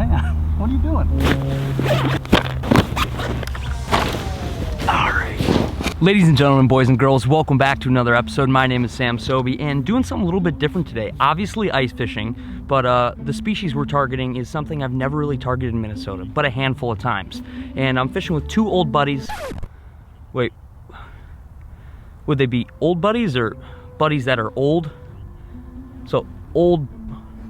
man. What are you doing? All right. Ladies and gentlemen, boys and girls, welcome back to another episode. My name is Sam Sobi, and doing something a little bit different today. Obviously ice fishing, but the species we're targeting is something I've never really targeted in Minnesota, but a handful of times. And I'm fishing with two old buddies. Wait, would they be old buddies or buddies that are old? So old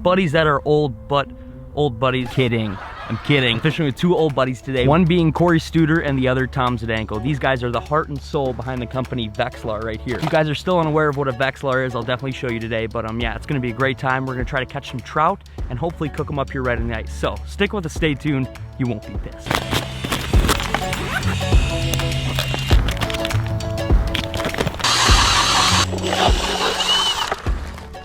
buddies that are old, but old buddies. Kidding. I'm kidding. I'm fishing with two old buddies today. One being Corey Studer and the other Tom Zdanko. These guys are the heart and soul behind the company Vexilar right here. If you guys are still unaware of what a Vexilar is, I'll definitely show you today. But yeah, it's gonna be a great time. We're gonna try to catch some trout and hopefully cook them up here right in the ice. So stick with us, stay tuned. You won't be pissed.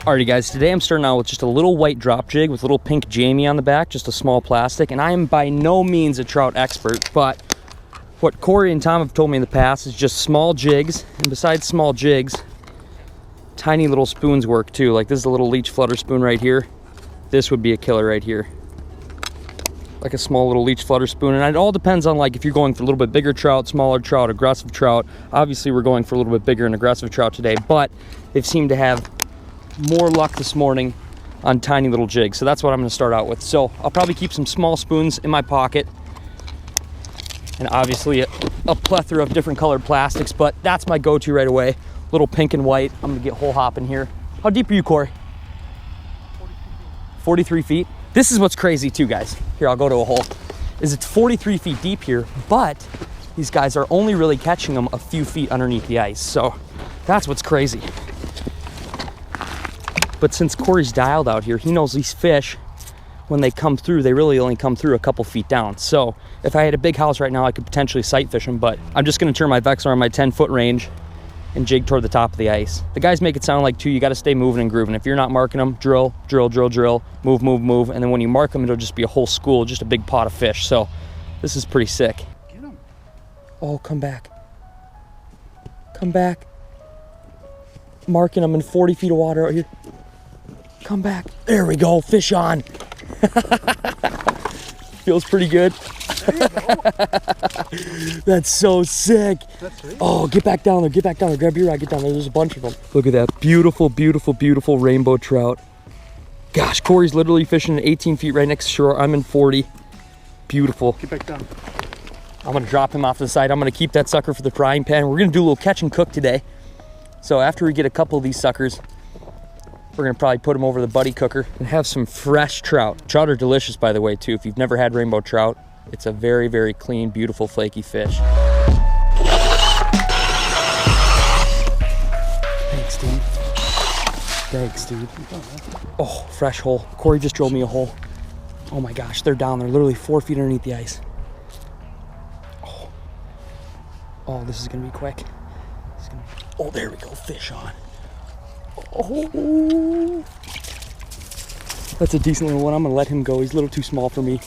Alrighty guys, today I'm starting out with just a little white drop jig with a little pink Jami on the back, just a small plastic, and I am by no means a trout expert, but what Corey and Tom have told me in the past is just small jigs, and besides small jigs, tiny little spoons work too. Like this is a little leech flutter spoon right here. This would be a killer right here. Like a small little leech flutter spoon, and it all depends on like if you're going for a little bit bigger trout, smaller trout, aggressive trout. Obviously we're going for a little bit bigger and aggressive trout today, but they've seemed to have more luck this morning on tiny little jigs, so that's what I'm going to start out with. So I'll probably keep some small spoons in my pocket, and obviously a plethora of different colored plastics, but that's my go-to right away. Little pink and white. I'm going to get hole hopping here. How deep are you, Corey? 43 feet. This is what's crazy too, guys. Here, I'll go to a hole. Is it's 43 feet deep here, but these guys are only really catching them a few feet underneath the ice, so that's what's crazy. But since Corey's dialed out here, he knows these fish, when they come through, they really only come through a couple feet down. So if I had a big house right now, I could potentially sight fish them, but I'm just gonna turn my Vexilar on my 10-foot range and jig toward the top of the ice. The guys make it sound like too, you gotta stay moving and grooving. If you're not marking them, drill, drill, drill, drill, move, move, move. And then when you mark them, it'll just be a whole school, just a big pot of fish. So this is pretty sick. Get them. Oh, come back. Come back. Marking them in 40 feet of water out here. Come back. There we go. Fish on. Feels pretty good. There you go. That's so sick. That's right. Oh, get back down there. Get back down there. Grab your rod. Get down there. There's a bunch of them. Look at that. Beautiful, beautiful, beautiful rainbow trout. Gosh, Corey's literally fishing at 18 feet right next to shore. I'm in 40. Beautiful. Get back down. I'm going to drop him off to the side. I'm going to keep that sucker for the frying pan. We're going to do a little catch and cook today. So after we get a couple of these suckers, we're gonna probably put them over the buddy cooker and have some fresh trout. Trout are delicious, by the way, too. If you've never had rainbow trout, it's a very, very clean, beautiful, flaky fish. Thanks, dude. Thanks, dude. Oh, fresh hole. Corey just drilled me a hole. Oh my gosh, they're down there, literally 4 feet underneath the ice. Oh, this is gonna be quick. Oh, there we go, fish on. Oh, that's a decent little one. I'm gonna let him go. He's a little too small for me.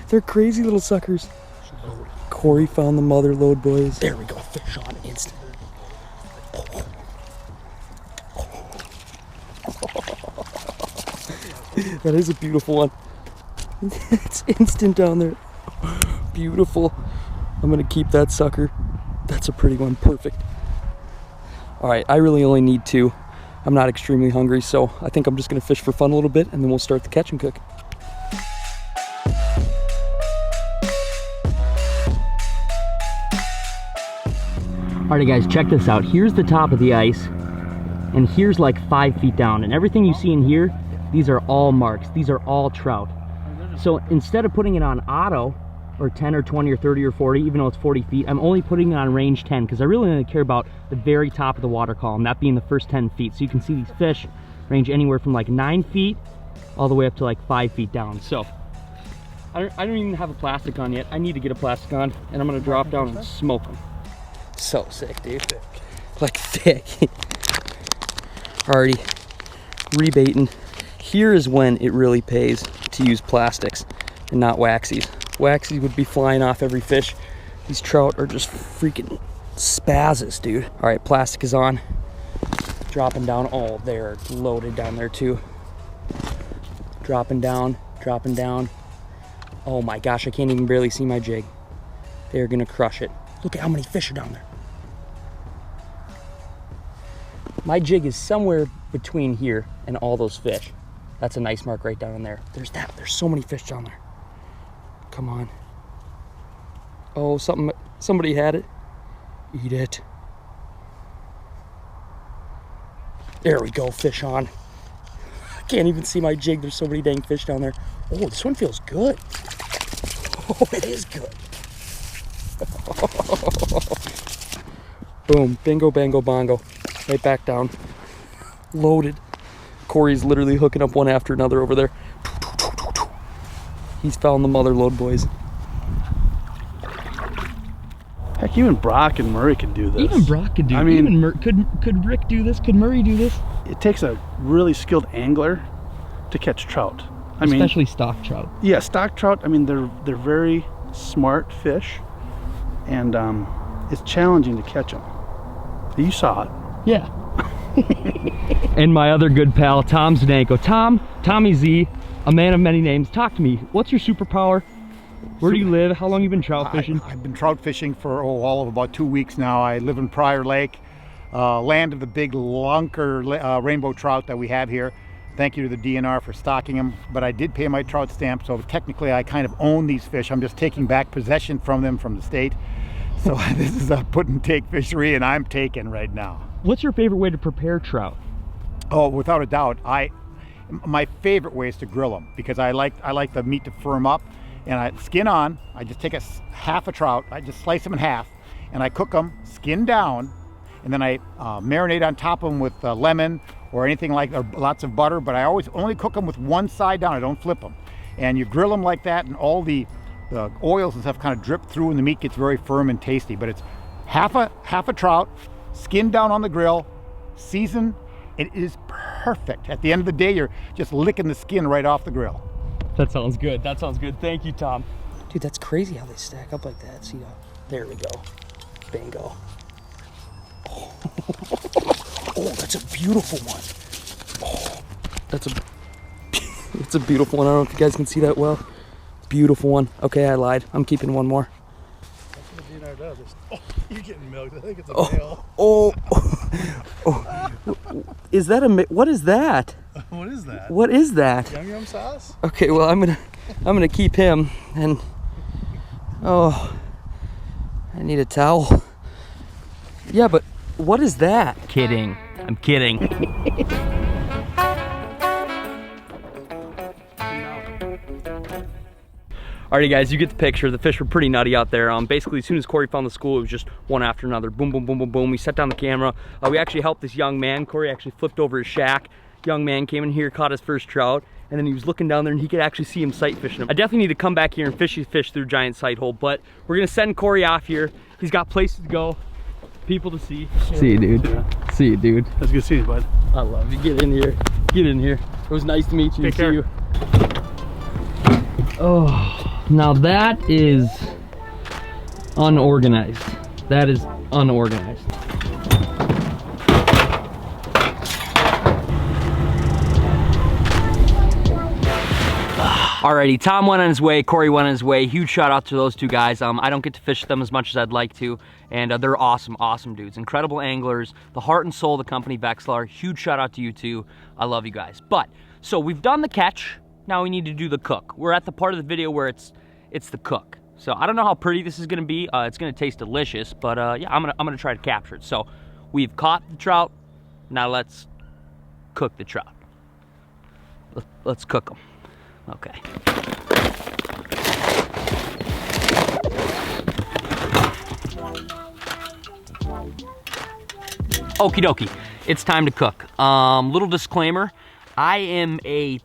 They're crazy little suckers. Corey found the mother lode, boys. There we go, fish on instant. That is a beautiful one. It's instant down there. Beautiful. I'm gonna keep that sucker. That's a pretty one, perfect. All right, I really only need two. I'm not extremely hungry, so I think I'm just gonna fish for fun a little bit and then we'll start the catch and cook. Alrighty guys, check this out. Here's the top of the ice, and here's like 5 feet down, and everything you see in here, these are all marks. These are all trout. So instead of putting it on auto, or 10 or 20 or 30 or 40, even though it's 40 feet, I'm only putting it on range 10 because I really only care about the very top of the water column, that being the first 10 feet. So you can see these fish range anywhere from like 9 feet all the way up to like 5 feet down. So I don't even have a plastic on yet. I need to get a plastic on, and I'm gonna drop down and smoke them. So sick, dude. Like thick. Already rebaiting. Here is when it really pays to use plastics and not waxies. Waxies would be flying off every fish. These trout are just freaking spazzes, dude. All right, plastic is on. Dropping down. Oh, they're loaded down there too. Dropping down dropping down. Oh my gosh, I can't even barely see my jig. They're gonna crush it. Look at how many fish are down there. My jig is somewhere between here and all those fish. That's a nice mark right down in there. There's so many fish down there. Come on. Oh, somebody had it. Eat it. There we go, fish on. I can't even see my jig. There's so many dang fish down there. Oh, this one feels good. Oh, it is good. Boom, bingo, bango, bongo. Right back down. Loaded. Corey's literally hooking up one after another over there. He's found the mother load, boys. Heck, even Brok and Murray can do this. Even Brok could do it. I mean, could Rick do this? Could Murray do this? It takes a really skilled angler to catch trout. Especially stock trout. Yeah, stock trout. I mean, they're very smart fish, and it's challenging to catch them. You saw it. Yeah. And my other good pal, Tom Zdanko. Tommy Z, a man of many names. Talk to me. What's your superpower? Where do you live? How long have you been trout fishing? I've been trout fishing for all of about 2 weeks now. I live in Prior Lake, land of the big lunker rainbow trout that we have here. Thank you to the DNR for stocking them, but I did pay my trout stamp, so technically I kind of own these fish. I'm just taking back possession from them from the state. So this is a put and take fishery, and I'm taking right now. What's your favorite way to prepare trout? Oh, without a doubt, my favorite way is to grill them, because I like the meat to firm up, and I skin on. I just take half a trout, I just slice them in half, and I cook them skin down, and then I marinate on top of them with lemon or anything like, or lots of butter, but I always only cook them with one side down. I don't flip them. And you grill them like that, and all the oils and stuff kind of drip through, and the meat gets very firm and tasty. But it's half a trout, skin down on the grill, seasoned. It is perfect. At the end of the day, you're just licking the skin right off the grill. That sounds good. That sounds good. Thank you, Tom. Dude, that's crazy how they stack up like that. See, there we go. Bingo. Oh, oh, that's a beautiful one. Oh, it's a beautiful one. I don't know if you guys can see that well. Beautiful one. Okay, I lied. I'm keeping one more. That's what the DNR does. Oh, you're getting milked. I think it's a male. Oh. Is that what is that? What is that? What is that? Yum yum sauce? Okay, well I'm gonna keep him, and oh, I need a towel. Yeah, but what is that? Kidding. I'm kidding. Alrighty guys, you get the picture. The fish were pretty nutty out there. Basically, as soon as Corey found the school, it was just one after another. Boom, boom, boom, boom, boom. We set down the camera. We actually helped this young man. Corey actually flipped over his shack. Young man came in here, caught his first trout, and then he was looking down there and he could actually see him sight fishing him. I definitely need to come back here and fish these fish through giant sight hole, but we're gonna send Corey off here. He's got places to go, people to see. See you, dude. Yeah. See you, dude. That's good to see you, bud. I love you. Get in here. Get in here. It was nice to meet you. Take care. See you. Oh. Now that is unorganized. That is unorganized. Alrighty, Tom went on his way, Corey went on his way. Huge shout out to those two guys. I don't get to fish them as much as I'd like to, and they're awesome, awesome dudes. Incredible anglers, the heart and soul of the company, Vexilar. Huge shout out to you two. I love you guys. But, so we've done the catch. Now we need to do the cook. We're at the part of the video where it's the cook. So I don't know how pretty this is gonna be. It's gonna taste delicious, but yeah, I'm gonna try to capture it. So we've caught the trout. Now let's cook the trout. Let's cook them. Okay. Okie dokie, it's time to cook. Little disclaimer, I am a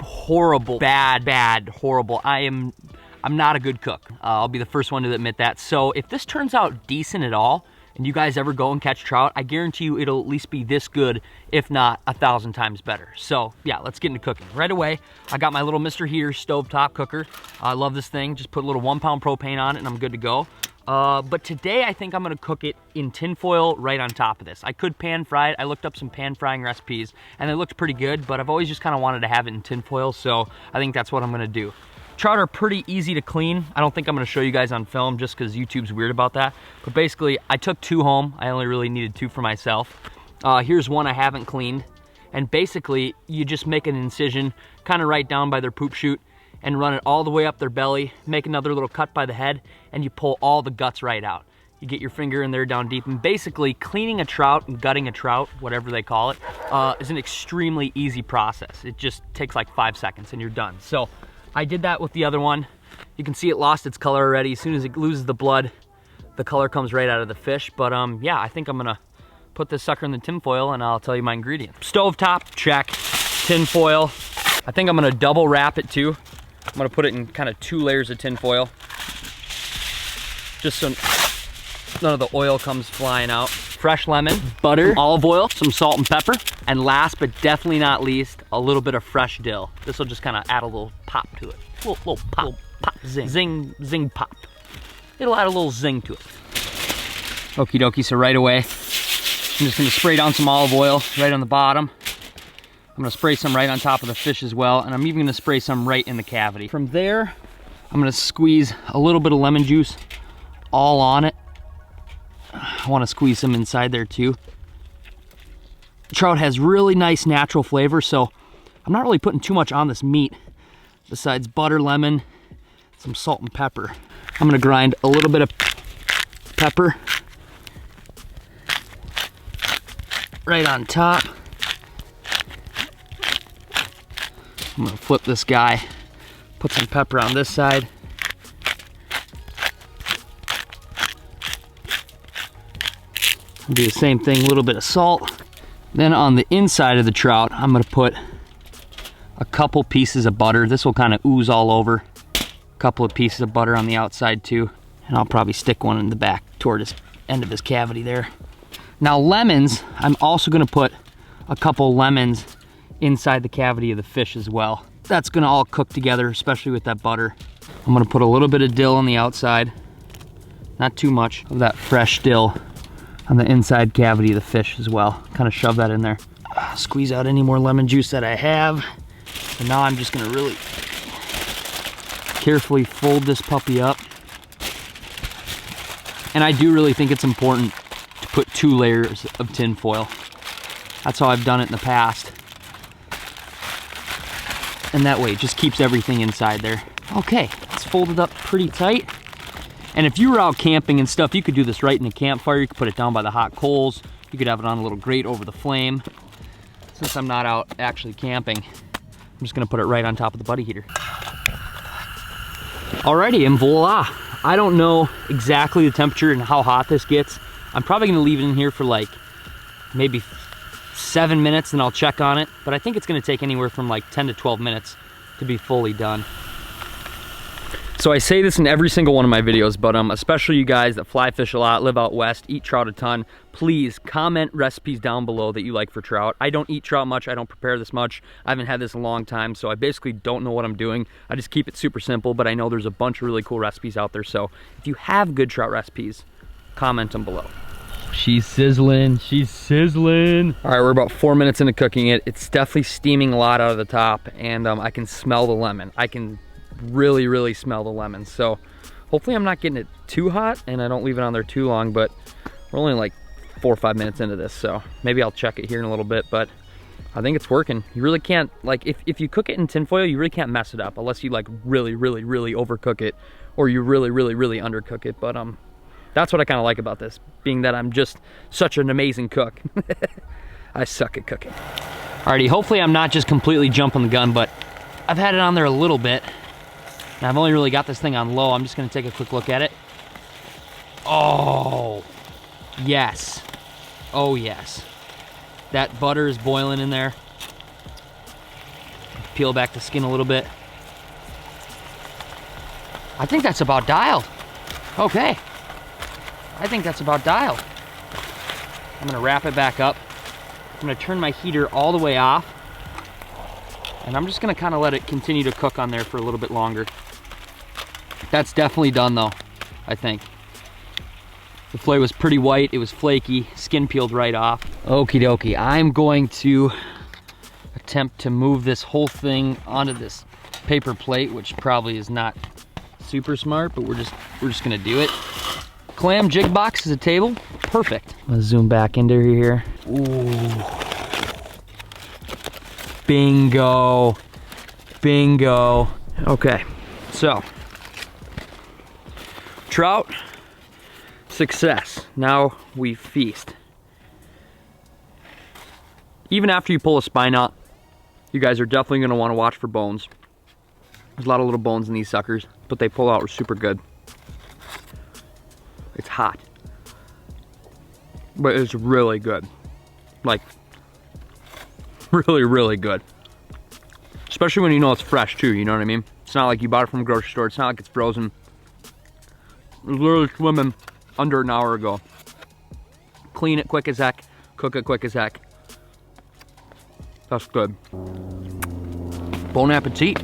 horrible, horrible. I'm not a good cook. I'll be the first one to admit that. So if this turns out decent at all, and you guys ever go and catch trout, I guarantee you it'll at least be this good, if not 1,000 times better. So yeah, let's get into cooking. Right away, I got my little Mr. Here stovetop cooker. I love this thing. Just put a little 1 pound propane on it and I'm good to go. But today I think I'm gonna cook it in tinfoil right on top of this. I could pan fry it. I looked up some pan frying recipes and they looked pretty good, but I've always just kind of wanted to have it in tinfoil, so I think that's what I'm gonna do. Trout are pretty easy to clean. I don't think I'm gonna show you guys on film just because YouTube's weird about that. But basically, I took 2 home. I only really needed 2 for myself. Here's one I haven't cleaned. And basically, you just make an incision kind of right down by their poop chute and run it all the way up their belly, make another little cut by the head, and you pull all the guts right out. You get your finger in there down deep, and basically cleaning a trout and gutting a trout, whatever they call it, is an extremely easy process. It just takes like 5 seconds and you're done. So I did that with the other one. You can see it lost its color already. As soon as it loses the blood, the color comes right out of the fish. But yeah, I think I'm gonna put this sucker in the tinfoil and I'll tell you my ingredients. Stovetop, check. Tinfoil. I think I'm gonna double wrap it too. I'm gonna put it in kind of 2 layers of tinfoil, just so none of the oil comes flying out. Fresh lemon, butter, olive oil, some salt and pepper, and last but definitely not least, a little bit of fresh dill. This will just kind of add a little pop to it. Little pop, zing, zing pop. It'll add a little zing to it. Okie dokie, so right away, I'm just gonna spray down some olive oil right on the bottom. I'm gonna spray some right on top of the fish as well, and I'm even gonna spray some right in the cavity. From there, I'm gonna squeeze a little bit of lemon juice all on it. I wanna squeeze some inside there too. Trout has really nice natural flavor, so I'm not really putting too much on this meat besides butter, lemon, some salt and pepper. I'm gonna grind a little bit of pepper right on top. I'm gonna flip this guy, put some pepper on this side. Do the same thing, a little bit of salt. Then on the inside of the trout, I'm gonna put a couple pieces of butter. This will kind of ooze all over. A couple of pieces of butter on the outside too. And I'll probably stick one in the back toward his end of his cavity there. Now lemons, I'm also gonna put a couple lemons inside the cavity of the fish as well. That's gonna all cook together, especially with that butter. I'm gonna put a little bit of dill on the outside. Not too much of that fresh dill on the inside cavity of the fish as well. Kind of shove that in there. Squeeze out any more lemon juice that I have. And now I'm just gonna really carefully fold this puppy up. And I do really think it's important to put 2 layers of tin foil. That's how I've done it in the past. And that way it just keeps everything inside there. Okay, it's folded up pretty tight. And if you were out camping and stuff, you could do this right in a campfire. You could put it down by the hot coals. You could have it on a little grate over the flame. Since I'm not out actually camping, I'm just gonna put it right on top of the buddy heater. Alrighty, and voila. I don't know exactly the temperature and how hot this gets. I'm probably gonna leave it in here for like maybe 7 minutes and I'll check on it. But I think it's gonna take anywhere from like 10 to 12 minutes to be fully done. So I say this in every single one of my videos, but especially you guys that fly fish a lot, live out west, eat trout a ton, please comment recipes down below that you like for trout. I don't eat trout much, I don't prepare this much. I haven't had this in a long time, so I basically don't know what I'm doing. I just keep it super simple, but I know there's a bunch of really cool recipes out there. So if you have good trout recipes, comment them below. She's sizzling, she's sizzling. All right, we're about 4 minutes into cooking it. It's definitely steaming a lot out of the top, and I can smell the lemon. I can really smell the lemon. So hopefully I'm not getting it too hot and I don't leave it on there too long, but we're only like 4 or 5 minutes into this, so maybe I'll check it here in a little bit. But I think it's working. You really can't, like, if you cook it in tinfoil, you really can't mess it up unless you like really overcook it, or you really undercook it. But that's what I kind of like about this, being that I'm just such an amazing cook. I suck at cooking. Alrighty, hopefully I'm not just completely jumping the gun, but I've had it on there a little bit. And I've only really got this thing on low. I'm just gonna take a quick look at it. Oh, yes. Oh, yes. That butter is boiling in there. Peel back the skin a little bit. I think that's about dialed. Okay. I think that's about dialed. I'm gonna wrap it back up. I'm gonna turn my heater all the way off. And I'm just gonna kind of let it continue to cook on there for a little bit longer. That's definitely done though, I think. The fillet was pretty white, it was flaky, skin peeled right off. Okie dokie, I'm going to attempt to move this whole thing onto this paper plate, which probably is not super smart, but we're just gonna do it. Clam jig box is a table, perfect. Let's zoom back into here. Ooh. Bingo, bingo. Okay, so trout, success. Now we feast. Even after you pull a spine out, you guys are definitely gonna wanna watch for bones. There's a lot of little bones in these suckers, but they pull out super good. It's hot, but it's really good. Like, really, really good. Especially when you know it's fresh too, you know what I mean? It's not like you bought it from a grocery store, it's not like it's frozen. It was literally swimming under an hour ago. Clean it quick as heck, cook it quick as heck. That's good. Bon appetit.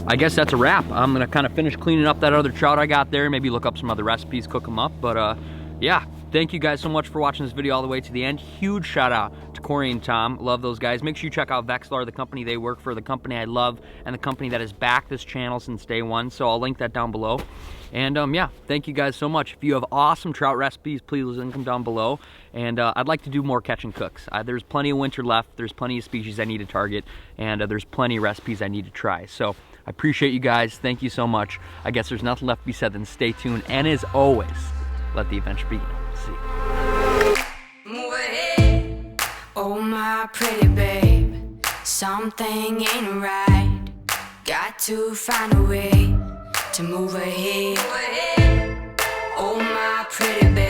I guess that's a wrap. I'm gonna kind of finish cleaning up that other trout I got there, maybe look up some other recipes, cook them up, but yeah. Thank you guys so much for watching this video all the way to the end. Huge shout out to Corey and Tom. Love those guys. Make sure you check out Vexilar, the company they work for, the company I love, and the company that has backed this channel since day one. So I'll link that down below. And yeah, thank you guys so much. If you have awesome trout recipes, please link them down below. And I'd like to do more catch and cooks. There's plenty of winter left. There's plenty of species I need to target. And there's plenty of recipes I need to try. So I appreciate you guys. Thank you so much. I guess there's nothing left to be said than stay tuned. And as always, let the adventure begin. See you. Move ahead, oh my pretty babe. Something ain't right. Got to find a way to move ahead. Oh my pretty babe.